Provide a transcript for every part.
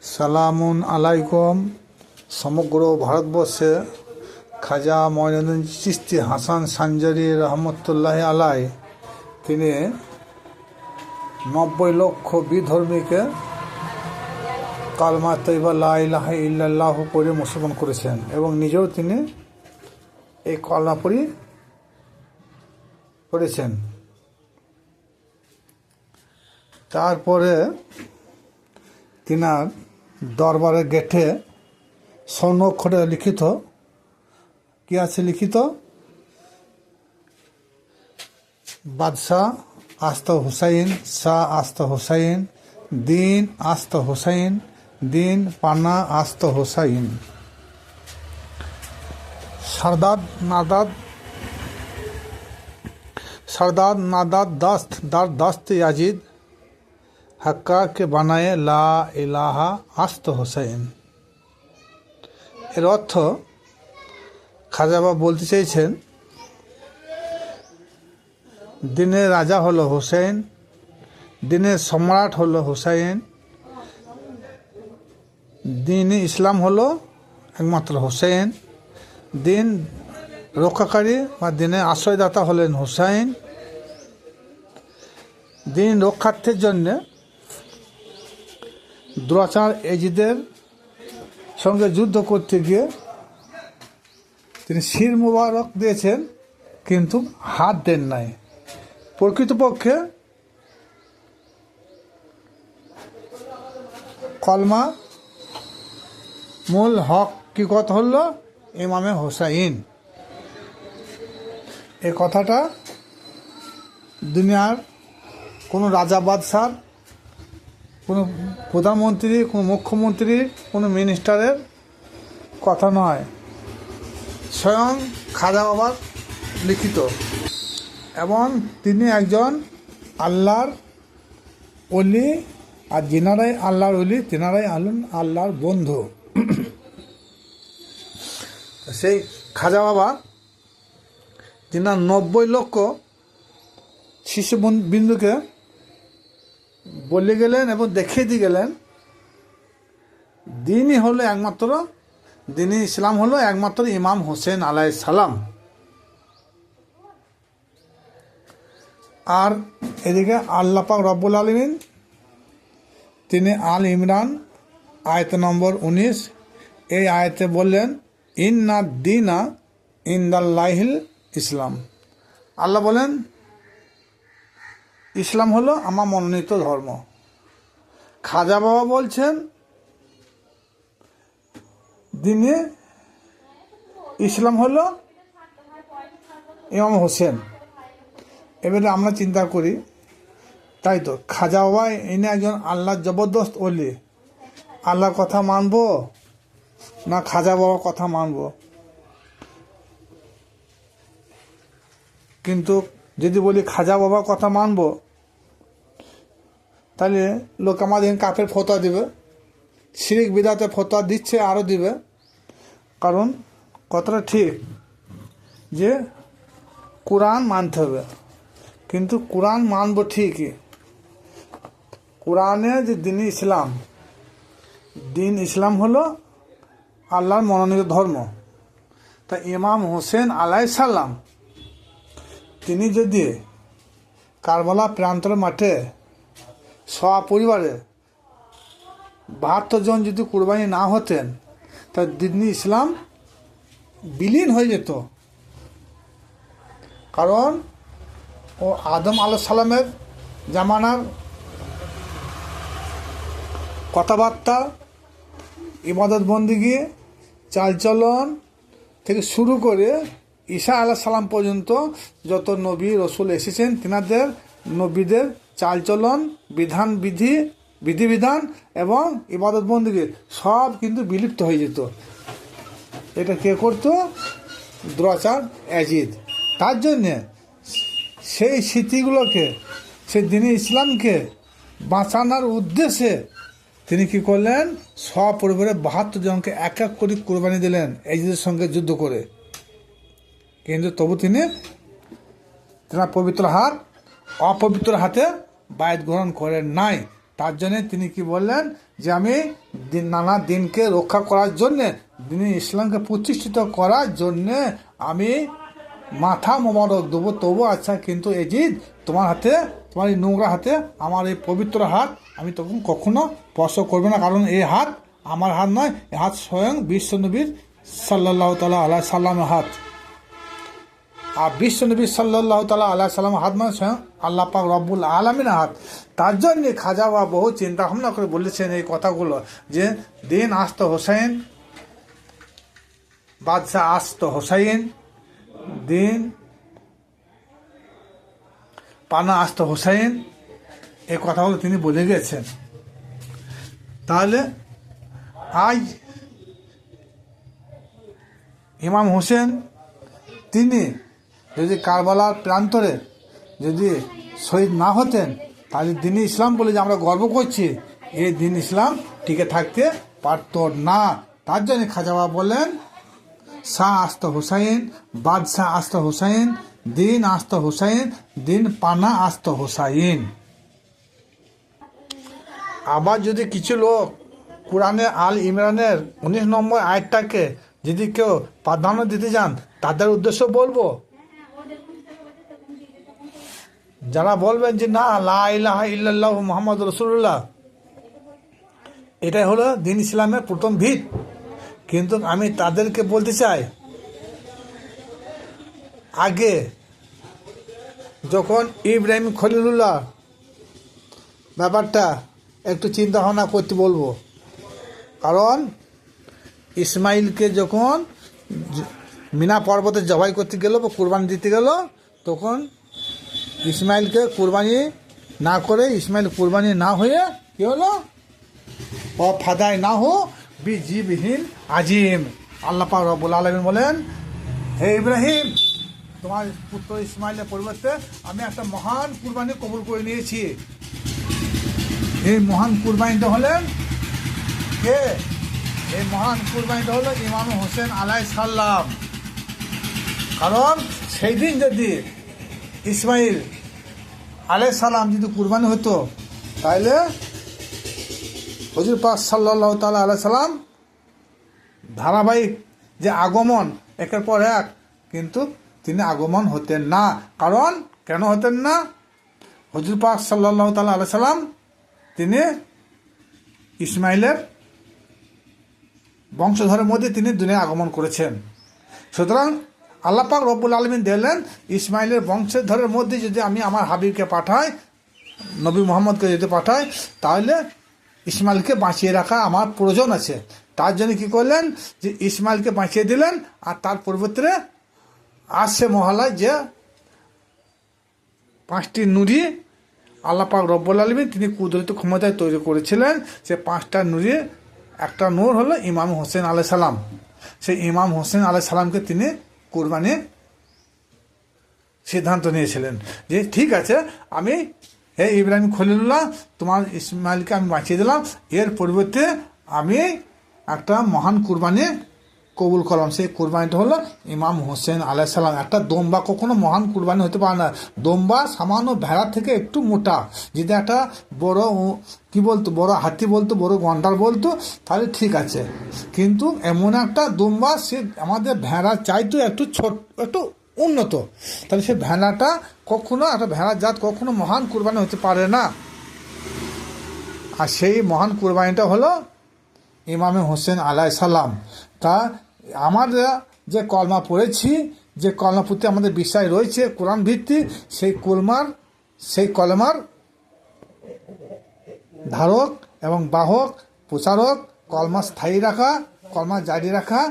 সালামুন আলাইকুম। সমগ্র ভারতবর্ষে খাজা মঈনুদ্দিন চিশতি হাসান সানজারি রহমতুল্লাহ আলাই তিনি 90 লক্ষ বিধর্মীকে কালমা তৈবা লা ইলাহা ইল্লাল্লাহ পড়ে মুসলমান করেছেন এবং নিজেও তিনি এই কালমা পড়েছেন। তারপরে তিনার দরবারের গেটে স্বর্ণ অক্ষরে লিখিত, কি আছে লিখিত? বাদশাহ আস্তা হুসাইন, শাহ আস্তা হুসাইন, দিন আস্তা হুসাইন, দিন পান্না আস্তা হুসাইন। सरदार नादाद दस्त याजिद हक्का के বানায়ে লা ইলাহা আস্ত হোসাইন। এর অর্থ খাজা বাবা বলতে চাইছেন, দিনের রাজা হলো হোসেন, দিনের সম্রাট হলো হোসাইন, দিন ইসলাম হলো একমাত্র হোসেন, দিন রক্ষাকারী বা দিনের আশ্রয়দাতা হলেন হোসাইন। দিন রক্ষার্থের জন্যে দুরাচার এজিদের সঙ্গে যুদ্ধ করতে গিয়ে তিনি শির মুবারক দিয়েছেন কিন্তু হাত দেন নাই। প্রকৃতপক্ষে কলমা মূল হক কি কথা হল ইমামে হোসাইন। এই কথাটা দুনিয়ার কোনো রাজা বাদশাহ, কোনো প্রধানমন্ত্রী, কোনো মুখ্যমন্ত্রী, কোনো মিনিস্টারের কথা নয়, স্বয়ং খাজা বাবার লিখিত। এবং তিনি একজন আল্লাহর ওলি, আর যিনারাই আল্লাহর ওলি তিনারাই আল্লাহর বন্ধু। সেই খাজা বাবা যিনার 90 লক্ষ শিশু বিন্দুকে বলে গেলেন এবং দেখিয়ে দিয়ে গেলেন দিনই হলো একমাত্র, দিনই ইসলাম হলো একমাত্র ইমাম হোসেন আলাইহিস সালাম। আর এদিকে আল্লাহ পাক রব্বুল আলামিন তিনি আল ইমরান আয়াত নম্বর 19 এই আয়াতে বললেন, ইন্না দীনা ইনদাল্লাহিল ইসলাম। আল্লাহ বলেন ইসলাম হলো আমার মনোনীত ধর্ম। খাজা বাবা বলছেন দিনে ইসলাম হলো ইমাম হোসেন। এবারে আমরা চিন্তা করি, তাই তো খাজা বাবা ইনি একজন আল্লাহর জবরদস্ত ওলি, আল্লাহর কথা মানব না খাজা বাবার কথা মানব? কিন্তু যদি বলি খাজা বাবার কথা মানব, তাহলে লোক আমাদের কাফের ফতোয়া দিবে, শিরিক বিদাতে ফতোয়া দিচ্ছে, আরও দিবে। কারণ কথাটা ঠিক যে কোরআন মানতে হবে, কিন্তু কোরআন মানব ঠিকই। কোরআনে যে দিন ইসলাম হলো আল্লাহর মনোনীত ধর্ম। তা ইমাম হোসেন আলাইহিস সালাম তিনি যদি কারবালা প্রান্তর মাঠে সপরিবারে 72 জন যদি কুরবানি না হতেন, তা দিন ইসলাম বিলীন হয়ে যেত। কারণ ও আদম আলাইহিস সালামের জামানার কথাবার্তা, ইবাদত বন্দিগি, চালচলন থেকে শুরু করে ঈসা আলাইহিস সালাম পর্যন্ত যত নবী রসুল এসেছেন, তিনাদের নবীদের চালচলন, বিধিবিধান এবং ইবাদত বন্দিগি সব কিন্তু বিলুপ্ত হয়ে যেত। এটা কে করতো? দুরাচার এজিদ। তার জন্যে সেই স্মৃতিগুলোকে, সেই দিনে ইসলামকে বাঁচানোর উদ্দেশ্যে তিনি কি করলেন? সপরিবারে 72 জনকে এক এক করে কোরবানি দিলেন এজিদের সঙ্গে যুদ্ধ করে। কিন্তু তবু তিনার পবিত্র হাত অপবিত্র হাতে বায়াত গ্রহণ করেন নাই। তার জন্যে তিনি কি বললেন যে আমি নানা দিনকে রক্ষা করার জন্যে, দিন ইসলামকে প্রতিষ্ঠিত করার জন্যে আমি মাথা মোবারক দেবো, তবু আচ্ছা কিন্তু এজিদ তোমার হাতে, তোমার এই নোংরা হাতে আমার এই পবিত্র হাত আমি তখন কখনো স্পর্শ করবে না, কারণ এই হাত আমার হাত নয়, এই হাত স্বয়ং বিশ্বনবীর সাল্লাল্লাহু তাআলা আলাইহি সাল্লামের হাত। আর বিশ্বনবী সাল্লাল্লাহু তাআলা আলাইহি সাল্লামের হাত মানে স্বয়ং আল্লাহ পাক রব্বুল আলামিনের হাত। তার জন্যে খাজা বাবা বহু চিন্তা ভাবনা করে বলেছেন এই কথাগুলো, যে দিন আস্ত হোসাইন, বাদশাহ আস্ত হোসাইন, দিন পানা আস্ত হোসাইন, এই কথাগুলো তিনি বলে গেছেন। তাহলে আজ ইমাম হোসেন তিনি যদি কারবালার প্রান্তরে যদি শহীদ না হতেন, তাহলে দিন ইসলাম বলে যে আমরা গর্ব করছি, এই দিন ইসলাম টিকে থাকতে পারত না। তার জন্য খাজা বাবা বললেন শাহ আস্ত হুসাইন, বাদশাহ আস্ত হুসাইন, দিন আস্ত হুসাইন, দিন পানা আস্ত হুসাইন। আবার যদি কিছু লোক কোরআনে আল ইমরানের 19 নম্বর আয়াতটাকে যদি কেউ প্রাধান্য দিতে যান, তাদের উদ্দেশ্য বলবো, যারা বলবেন যে না লা ইলাহা ইল্লাল্লাহু মুহাম্মাদুর রাসূলুল্লাহ, এটাই হলো দিন ইসলামের প্রথম ভিত। কিন্তু আমি তাদেরকে বলতে চাই, আগে যখন ইব্রাহিম খলিলুল্লাহ ব্যাপারটা একটু চিন্তা ভাবনা করতে বলবো, কারণ ইসমাইলকে যখন মিনা পর্বতে জবাই করতে গেল বা কুরবানি দিতে গেল, তখন ইসমাইলকে কুরবানি না করে, ইসমাইল কুরবানি না হয়ে কী হলো, ও ফাদায় না হো বিজিবিহীন আজিম। আল্লাহ পাক রব্বুল আলামিন বলেন, হে ইব্রাহিম, তোমার পুত্র ইসমাইলের পরিবর্তে আমি একটা মহান কুরবানি কবুল করে নিয়েছি। এই মহান কুরবানিটা হলেন কে? এই মহান কুরবানিটা হলো ইমাম হোসেন আলাইহিস সালাম। কারণ সেই দিন যদি ইসমাইল আলাইহিস সালাম যদি কুরবানি হতো, তাহলে হুজুর পাক সাল্লাল্লাহু তাআলা আলাইহি সাল্লাম ধারাবাহিক যে আগমন একের পর এক, কিন্তু তিনি আগমন হতেন না। কারণ কেন হতেন না? হুজুর পাক সাল্লাল্লাহু তাআলা আলাইহি সাল্লাম তিনি ইসমাইলের বংশধরের মধ্যে তিনি দুনিয়ায় আগমন করেছেন। সুতরাং আল্লাহ পাক রব্বুল আলামিন দিলেন, ইসমাইলের বংশধরের মধ্যে যদি আমি আমার হাবিবকে পাঠাই, নবী মুহাম্মদকে যদি পাঠাই, তাহলে ইসমাইলকে বাঁচিয়ে রাখা আমার প্রয়োজন আছে। তার জন্য কী করলেন, যে ইসমাইলকে বাঁচিয়ে দিলেন, আর তার পরিবর্তে আসছে মহলায় যে 5টি নুরি আল্লাহ পাক রব্বুল আলামিন তিনি কুদরতি ক্ষমতায় তৈরি করেছিলেন। সে 5টা নুরি একটা নূর হলো ইমাম হোসেন আলাইহিস সালাম। সেই ইমাম হোসেন আলাইহিস সালামকে তিনি কুরবানির সিদ্ধান্ত নিয়েছিলেন যে ঠিক আছে, আমি হে ইব্রাহিম খলিলুল্লাহ, তোমার ইসমাইলকে আমি বাঁচিয়ে দিলাম, এর পরিবর্তে আমি একটা মহান কুরবানি কবুল করলাম। সেই কুরবানিটা হলো ইমাম হোসেন আলাইহিস সালাম। একটা দম্বা কখনো মহান কুরবানি হতে পারে না। দম্বা সামান্য ভেড়ার থেকে একটু মোটা, যদি একটা বড় কি বলতো, বড় হাতি বলতো, বড় গন্ডার বলতো, তাহলে ঠিক আছে। কিন্তু এমন একটা দম্বা, সে আমাদের ভেড়ার চাইতো একটু ছোট, একটু উন্নত, তাহলে সে ভেড়াটা কখনো, একটা ভেড়ার জাত কখনো মহান কুরবানি হতে পারে না। আর সেই মহান কুরবানিটা হলো ইমামে হোসেন আলাইহিস সালাম। তা আমরা যে কলমা পড়েছি, যে কলমা প্রতি আমাদের বিশ্বাস রয়েছে কোরআন ভিত্তিক, সেই কলমার ধারক এবং বাহক, প্রচারক, কলমা স্থায়ী রাখা, কলমা জারি রাখা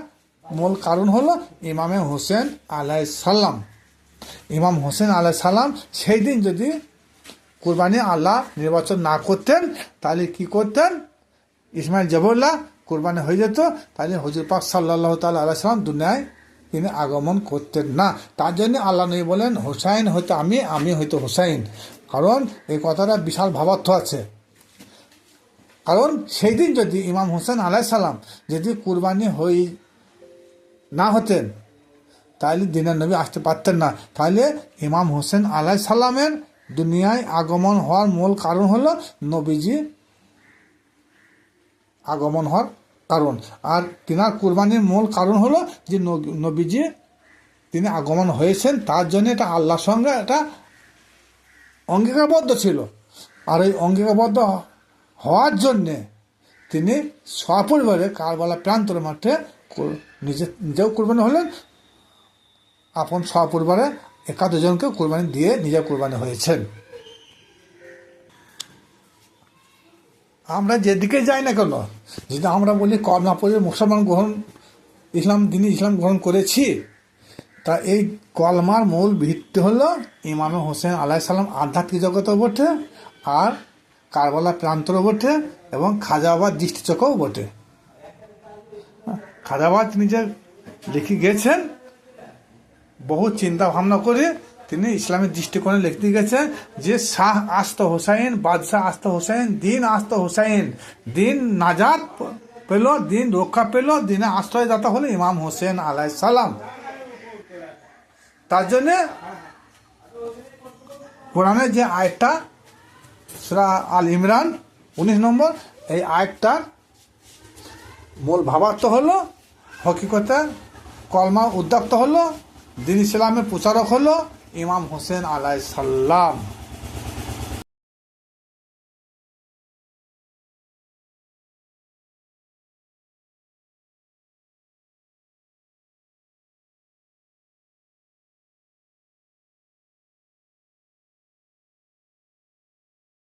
মূল কারণ হলো ইমামে হোসেন আলাইহিস সালাম। ইমাম হোসেন আলাইহিস সালাম সেই দিন যদি কুরবানি আল্লাহ নির্বাচন না করতেন, তাহলে কি করতেন, ইসমাইল জবরুল্লাহ কুরবানি হয়ে যেত, তাহলে হুজুর পাক সাল্লাল্লাহু তাআলা আলাইহি সাল্লাম দুনিয়ায় তিনি আগমন করতেন না। তার জন্য আল্লাহ নবী বলেন, হোসাইন হয়তো আমি, আমি হয়তো হোসাইন। কারণ এই কথাটা বিশাল ভাবার্থ আছে। কারণ সেই দিন যদি ইমাম হোসেন আলাইহিস সালাম যদি কুরবানি না হতেন, তাহলে দিনের নবী আসতে পারতেন না। তাহলে ইমাম হোসেন আলাইহিস সালামের দুনিয়ায় আগমন হওয়ার মূল কারণ হলো নবীজি আগমন হওয়ার কারণ। আর তিনার কুরবানির মূল কারণ হলো যে নবীজি তিনি আগমন হয়েছেন, তার জন্য এটা আল্লাহর সঙ্গে এটা অঙ্গীকারবদ্ধ ছিল। আর এই অঙ্গীকারবদ্ধ হওয়ার জন্যে তিনি সপরিবারে কারবালা প্রান্তর মাঠে নিজেও কুরবানি হলেন, আপন সপরিবারে একাদজনকে কুরবানি দিয়ে নিজে কুরবানি হয়েছেন। আমরা যেদিকে যাই না কেন, যদি আমরা বলি কলমা পড়ে মুসলমান দিনে ইসলাম গ্রহণ করেছি, তা এই কলমার মূল ভিত্তি হলো ইমাম হোসেন আলাইহিস সালাম আধ্যাত্মিক জগতেও বটে, আর কারবালা প্রান্তরও বটে, এবং খাজাবাদ দৃষ্টিচক্রও বটে। খাজাবাদ তিনি যে লিখে গেছেন, বহু চিন্তা ভাবনা করে তিনি ইসলামের দৃষ্টিকোণে লিখতে গেছেন যে শাহ আস্ত হোসাইন, বাদশাহ আস্ত হোসাইন, দিন আস্ত হোসাইন, দিন নাজাত পেল, দিন রক্ষা পেল, দিনে আশ্রয়দাতা হলো ইমাম হোসেন আলাইহিস সালাম। তার জন্যে কোরআনের যে আয়াতটা সূরা আল ইমরান 19 নম্বর, এই আয়াতটার মূল ভাবার্থ হলো, হকিকতে কলমা উদ্যোক্ত হলো, দিন ইসলামের প্রচারক হলো ইমাম হোসেন আলাইহিস সালাম।